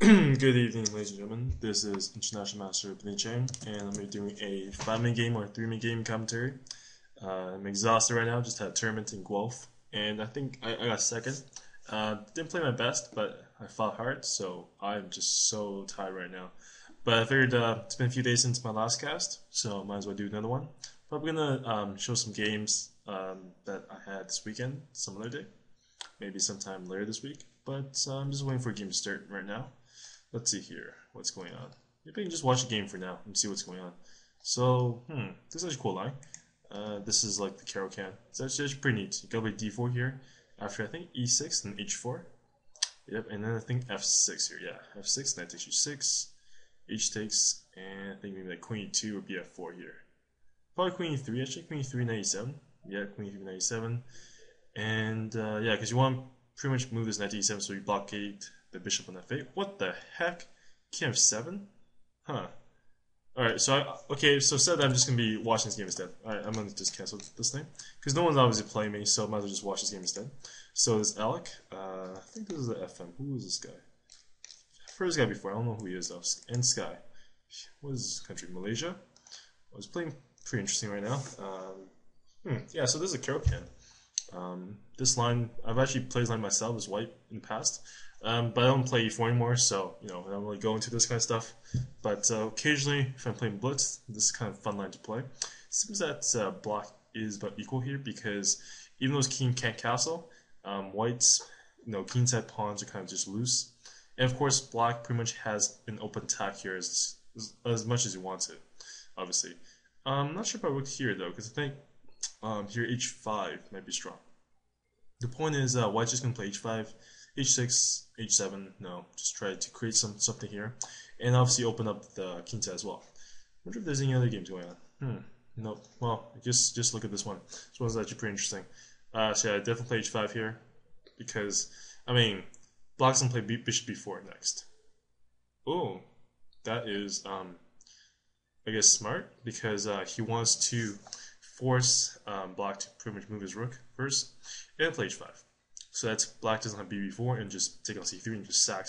Good evening, ladies and gentlemen. This is International Master Blitz Chess, and I'm going to be doing a 5-minute game or 3-minute game commentary. I'm exhausted right now, just had a tournament in Guelph, and I think I got second. Didn't play my best, but I fought hard, so I'm just so tired right now. But I figured it's been a few days since my last cast, so might as well do another one. But I'm going to show some games that I had this weekend, some other day, maybe sometime later this week. But I'm just waiting for a game to start right now. Let's see here, what's going on. Maybe I can just watch a game for now and see what's going on. So, this is actually a cool line. This is like the Carol can. It's actually pretty neat. You go by d4 here, after I think e6 and h4. Yep, and then I think f6 here, yeah. f6, knight takes e6, h takes, and I think maybe like queen e2 or bf4 here. Probably queen e3, actually, queen e3, knight e7. Yeah, queen e3, knight e7. And yeah, because you want to pretty much move this knight to e7 so you blockade the bishop on f8. What the heck? King f7? Huh. Alright, so so instead I'm just going to be watching this game instead. Alright, I'm going to just cancel this thing. Because no one's obviously playing me, so I might as well just watch this game instead. So this Alec, I think this is the FM. Who is this guy? I've heard this guy before, I don't know who he is though. And Sky. What is this country? Malaysia? I was playing pretty interesting right now. Yeah, so this is a Carol can. This line, I've actually played this line myself as white in the past, but I don't play e4 anymore, so I don't really go into this kind of stuff. But occasionally, if I'm playing Blitz, this is kind of a fun line to play. It seems that black is about equal here because even though king can't castle, white's king side pawns are kind of just loose, and of course black pretty much has an open attack here as much as you want to, obviously. I'm not sure if I rook here though, because I think here h5 might be strong. The point is white's just going to play h5, h6, h7, no, just try to create something here, and obviously open up the king side as well. I wonder if there's any other games going on. Nope. Well, just look at this one. This one's actually pretty interesting. So yeah, I definitely play h5 here, because, I mean, black's going to play bishop b4 next. Oh, that is, I guess, smart, because he wants to force black to pretty much move his rook first, and play h5. So that's black doesn't have bb4 and just take on c3 and just sack.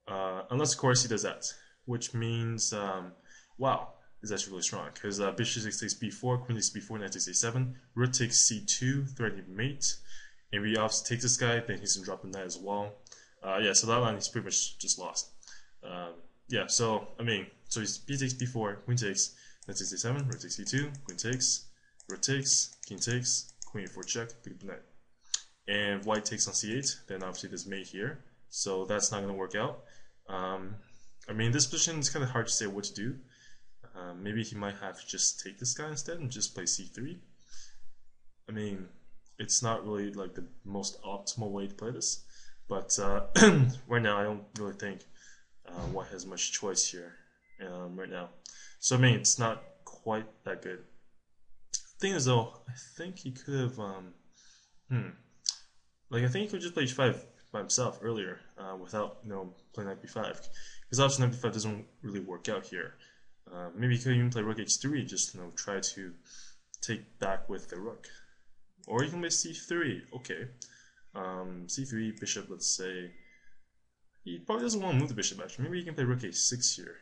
Unless, of course, he does that, which means, wow, is actually really strong, because bishop takes b4, queen takes b4, knight takes a7, rook takes c2, threatening mate, and we obviously take this guy, then he's going to drop the knight as well. Yeah, so that line he's pretty much just lost. Yeah, so, I mean, so he's b takes b4, queen takes, knight takes a7, rook takes c2, queen takes, rook takes, king takes, queen e4 check, pick up the knight. And white takes on c8, then obviously there's mate here, so that's not going to work out. I mean, this position is kind of hard to say what to do. Maybe he might have to just take this guy instead and just play c3. I mean, it's not really like the most optimal way to play this, but right now I don't really think white has much choice here right now. So I mean, it's not quite that good. The thing is though, I think he could have, I think he could just play h5 by himself earlier without playing knight b5, because obviously knight b5 doesn't really work out here. Maybe he could even play rook h3, just try to take back with the rook, or you can play c3. Okay, c3 bishop. Let's say he probably doesn't want to move the bishop. Actually, maybe he can play rook a6 here.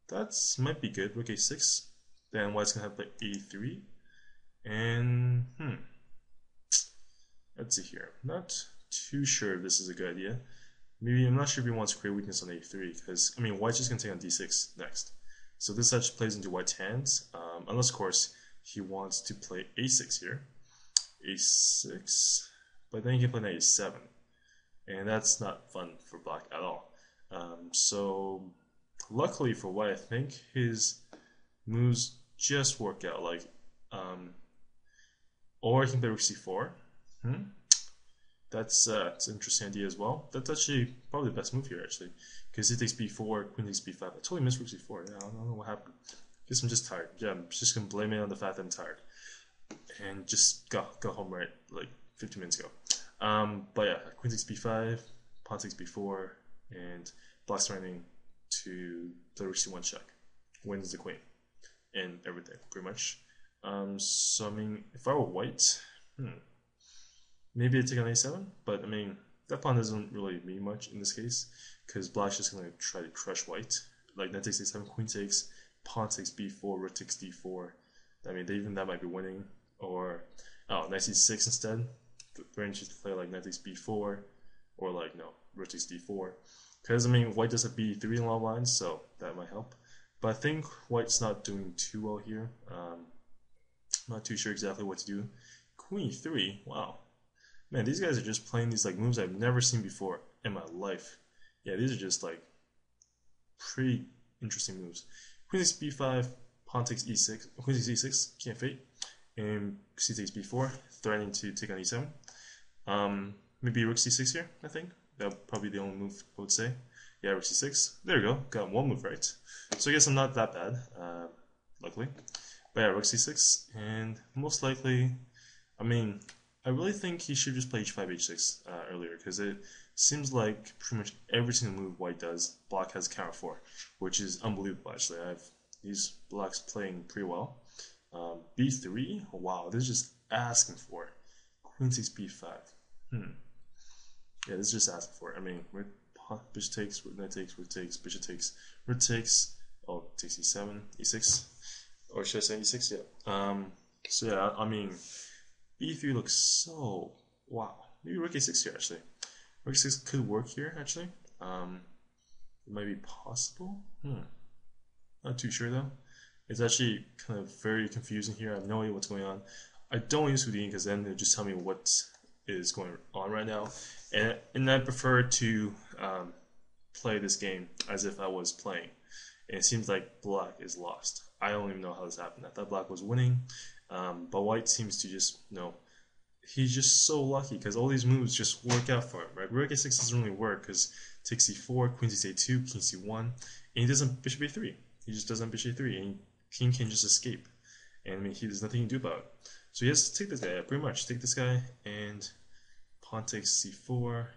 That's might be good. Rook a6. Then white's gonna have to play a3, and let's see here. Not too sure if this is a good idea. Maybe I'm not sure if he wants to create weakness on a3, because I mean white's just gonna take on d6 next. So this actually plays into white's hands, unless of course he wants to play a6 here, a6, but then he can play knight a7, and that's not fun for black at all. So luckily for white, I think his moves just work out. Or he can play rook c4. That's an interesting idea as well. That's actually probably the best move here, actually, because he takes b4, queen takes b5. I totally missed rook c4. Yeah, I don't know what happened. Guess I'm just tired. Yeah, I'm just gonna blame it on the fact that I'm tired, and just got home right like 15 minutes ago. But yeah, queen takes b5, pawn takes b4, and black's threatening to play rook c1 check, wins the queen, and everything pretty much. So I mean, if I were white, maybe I take on a7, but I mean, that pawn doesn't really mean much in this case, because black's just going to try to crush white. Like knight takes a7, queen takes, pawn takes b4, rook takes d4. I mean, even that might be winning. Or, oh, knight c6 instead. Very interesting to play like knight takes b4, or like, no, rook takes d4. Because, I mean, white does have b3 in a lot of lines, so that might help. But I think white's not doing too well here. I'm not too sure exactly what to do. Queen e3, wow. Man, these guys are just playing these like moves I've never seen before in my life. Yeah, these are just like pretty interesting moves. Queen takes b5, pawn takes e6, queen takes e6, can't fate, and c takes b4, threatening to take on e7. Maybe rook c6 here, I think. That'll probably be the only move I would say. Yeah, rook c6. There we go. Got one move right. So I guess I'm not that bad, luckily. But yeah, rook c6, and most likely, I mean, I really think he should just play h5, h6 earlier, because it seems like pretty much every single move white does, black has counter for, which is unbelievable actually. I have these blacks playing pretty well. b3, wow, this is just asking for it. Queen takes b5. Yeah, this is just asking for it. I mean, bishop takes, rook knight takes, rook takes, bishop takes, rook takes, oh, takes e7, e6, or should I say e6? Yeah. So yeah, I mean, b3 looks so, wow. Maybe rook a6 here actually. Rook a6 could work here actually. It might be possible. Not too sure though. It's actually kind of very confusing here. I have no idea what's going on. I don't use Houdini because then they'll just tell me what is going on right now, and I prefer to play this game as if I was playing. And it seems like black is lost. I don't even know how this happened. I thought black was winning, but white seems to just, he's just so lucky because all these moves just work out for him, right? Rook a6 doesn't really work because takes c4, queen takes a2, king c1, and he doesn't bishop a3. He just doesn't bishop a3, and king can just escape. And I mean, there's nothing you can do about it. So he has to take this guy, pretty much. Take this guy, and pawn takes c4,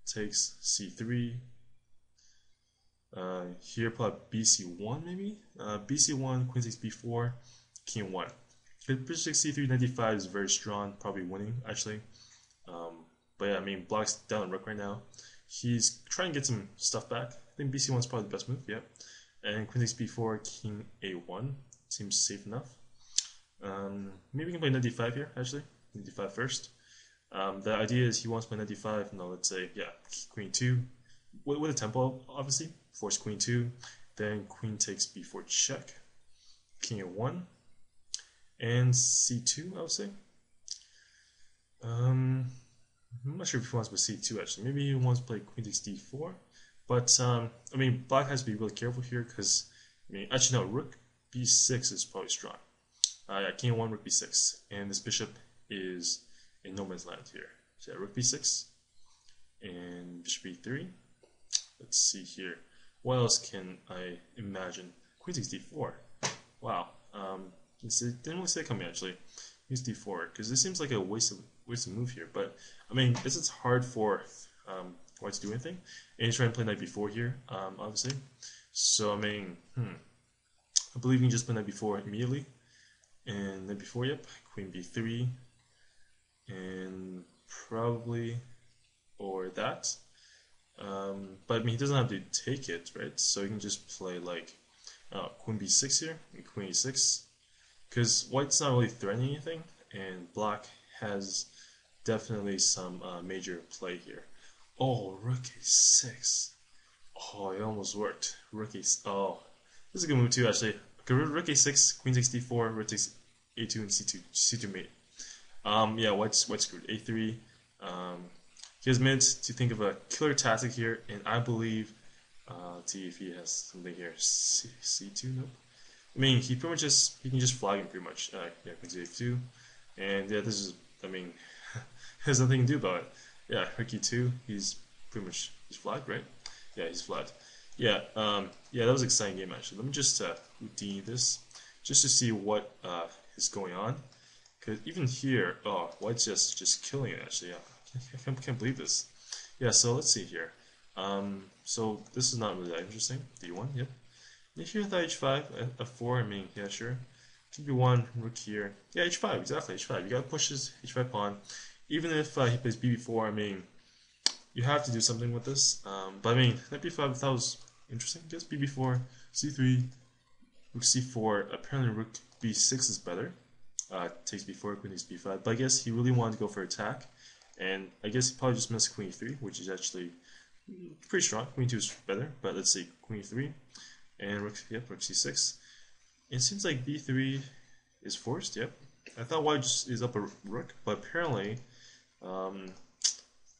takes c3. Here, probably bc1 maybe? bc1, queen takes b4, king 1. Bishop takes c3, knight d5 is very strong, probably winning actually. But yeah, I mean, black's down on rook right now. He's trying to get some stuff back. I think bc1 is probably the best move, yeah. And queen takes b4, king a1 seems safe enough. Maybe we can play knight d5 here actually. Knight d5 first. The idea is he wants to play knight d5. No, let's say, yeah, queen 2 with a tempo, obviously. Force queen 2, then queen takes b4 check, king a1, and c2, I would say. I'm not sure if he wants to play c2 actually. Maybe he wants to play queen takes d4. But I mean, black has to be really careful here because, I mean, actually no, rook b6 is probably strong. Yeah, king a1, rook b6, and this bishop is in no man's land here. So yeah, rook b6 and bishop b3. Let's see here. What else can I imagine? Queen takes d4. Wow. Didn't really see it coming actually. Use d4 because this seems like a wasted move here. But I mean, this is hard for white to do anything. And he's trying to play knight b4 here, obviously. So I mean, I believe you can just play knight b4 immediately. And knight b4, yep. Queen b3, and probably or that. But I mean, he doesn't have to take it, right? So you can just play like queen b6 here and queen e6, because white's not really threatening anything, and black has definitely some major play here. Oh, rook a6. Oh, it almost worked. Rook a6. Oh, this is a good move too, actually. Okay, rook a6, queen takes d4, rook takes a2, and c2 mate. Yeah, white's screwed. a3. He has minutes to think of a killer tactic here, and I believe, see if he has something here. C2, nope. I mean, he pretty much he can just flag him pretty much. Yeah, queen a2, and yeah, this is, I mean, there's nothing to do about it. Yeah, rook e2, he's flagged, right? Yeah, he's flagged. Yeah, yeah, that was an exciting game actually. Let me just Houdini this, just to see what is going on. Because even here, oh, white's just killing it actually. Yeah. I can't believe this. Yeah, so let's see here. So this is not really that interesting. d1, yep. And here, h5, f4, I mean, yeah, sure. b1, rook here. Yeah, h5, exactly, h5. You gotta push this h5 pawn. even if he plays BB4, I mean, you have to do something with this. But I mean, knight B5 I thought was interesting. I guess BB4, C3, rook C4. Apparently rook B6 is better. Takes B4, queen takes B5. But I guess he really wanted to go for attack, and I guess he probably just missed queen E3, which is actually pretty strong. Queen 2 is better, but let's see, queen E3 and rook C6. It seems like B3 is forced. Yep. I thought white just is up a rook, but apparently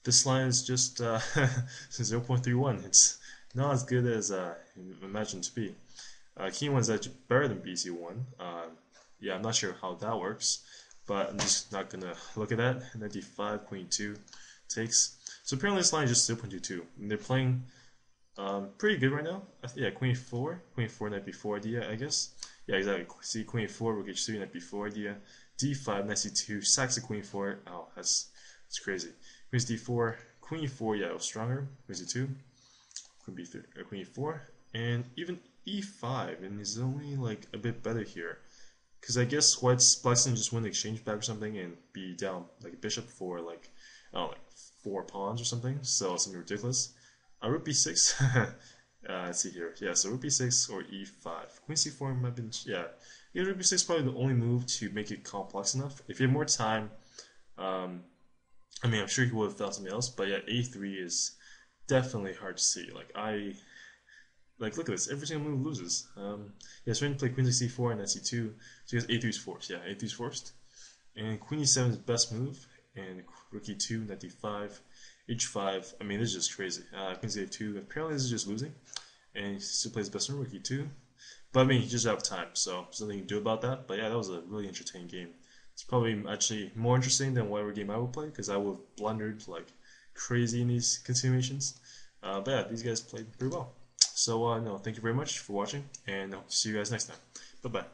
this line is just 0.31. It's not as good as imagined to be. King 1 is actually better than BC1. Yeah, I'm not sure how that works, but I'm just not gonna look at that. And then D5, queen 2 takes. So apparently this line is just 0.22. And they're playing pretty good right now. Yeah, queen 4, knight B4 idea, I guess. Yeah, exactly. See, queen 4, rook H3, knight B4 idea. D5, knight C2, sacks the queen 4. Oh, that's crazy. Queen D4, queen E4, yeah, it was stronger. Queen C2, queen B3, queen E4, and even E5, and it's only like a bit better here. Because I guess white's Blackstone just win the exchange back or something and be down like a bishop for like, I don't know, like 4 pawns or something. So something ridiculous. Rook B6. Let's see here. Yeah, so rook B6 or E5. Queen C4 might have been, yeah. Rook B6 is probably the only move to make it complex enough. If you had more time, I mean, I'm sure he would have found something else, but yeah, A3 is definitely hard to see. Like, look at this. Every single move loses. Yeah, so when you play queen to C4 and then C2, so I guess A3 is forced. Yeah, A3 is forced. And queen E7 is the best move. And rook E2, knight D5, H5. I mean, this is just crazy. Queen to A2. Apparently, this is just losing. And he still plays best move, rook E2. But I mean, he's just out of time, so there's nothing you can do about that. But yeah, that was a really entertaining game. It's probably actually more interesting than whatever game I would play, because I would have blundered like crazy in these continuations. But yeah, these guys played pretty well. So no, thank you very much for watching, and I'll see you guys next time. Bye bye.